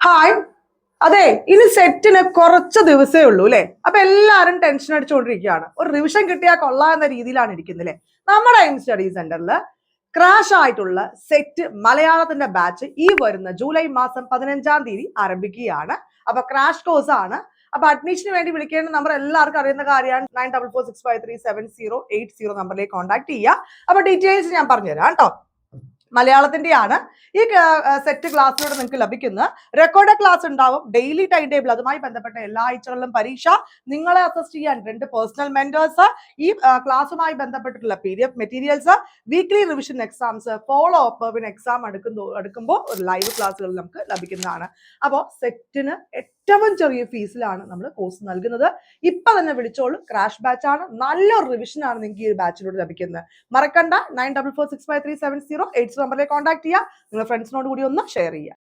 Hi. അതെ, ഇനി സെറ്റിന് കുറച്ച് ദിവസമേ ഉള്ളൂ അല്ലെ. അപ്പൊ എല്ലാരും ടെൻഷൻ അടിച്ചുകൊണ്ടിരിക്കുകയാണ്. ഒരു റിവിഷൻ കിട്ടിയാൽ കൊള്ളാം എന്ന രീതിയിലാണ് ഇരിക്കുന്നത് അല്ലെ. നമ്മുടെ എയിം സ്റ്റഡി സെന്ററിൽ ക്രാഷ് ആയിട്ടുള്ള സെറ്റ് മലയാളത്തിന്റെ ബാച്ച് ഈ വരുന്ന ജൂലൈ മാസം 15-ാം തീയതി ആരംഭിക്കുകയാണ്. അപ്പൊ ക്രാഷ് കോഴ്സ് ആണ്. അപ്പൊ അഡ്മിഷന് വേണ്ടി വിളിക്കേണ്ട നമ്പർ എല്ലാവർക്കും അറിയുന്ന കാര്യമാണ്. 9446537080 നമ്പറിലേക്ക് കോൺടാക്ട് ചെയ്യുക. അപ്പൊ ഡീറ്റെയിൽസ് ഞാൻ പറഞ്ഞുതരാം കേട്ടോ. മലയാളത്തിന്റെയാണ്. ഈ സെറ്റ് ക്ലാസ്സിലൂടെ നിങ്ങൾക്ക് ലഭിക്കുന്ന റെക്കോർഡ് ക്ലാസ് ഉണ്ടാവും, ഡെയിലി ടൈം ടേബിൾ, അതുമായി ബന്ധപ്പെട്ട എല്ലാ ആഴ്ചകളിലും പരീക്ഷ, നിങ്ങളെ അസിസ്റ്റ് ചെയ്യാൻ 2 പേഴ്സണൽ മെന്റേഴ്സ്, ഈ ക്ലാസ്സുമായി ബന്ധപ്പെട്ടിട്ടുള്ള PDF materials, weekly revision exams, follow up, പിന്നെ എക്സാം അടുക്കുമ്പോൾ ഒരു ലൈവ് ക്ലാസ്സുകൾ നമുക്ക് ലഭിക്കുന്നതാണ്. അപ്പോൾ സെറ്റിന് ഏറ്റവും ചെറിയ ഫീസിലാണ് നമ്മൾ കോഴ്സ് നൽകുന്നത്. ഇപ്പൊ തന്നെ വിളിച്ചോളൂ. ക്രാഷ് ബാച്ച് ആണ്. നല്ലൊരു റിവിഷൻ ആണ് നിങ്ങൾക്ക് ഈ ബാച്ചിലൂടെ ലഭിക്കുന്നത്. മറക്കണ്ട. 9446537080 നമ്പറിലേക്ക് കോൺടാക്ട് ചെയ്യുക. നിങ്ങളുടെ ഫ്രണ്ട്സിനോട് കൂടി ഒന്ന് ഷെയർ ചെയ്യുക.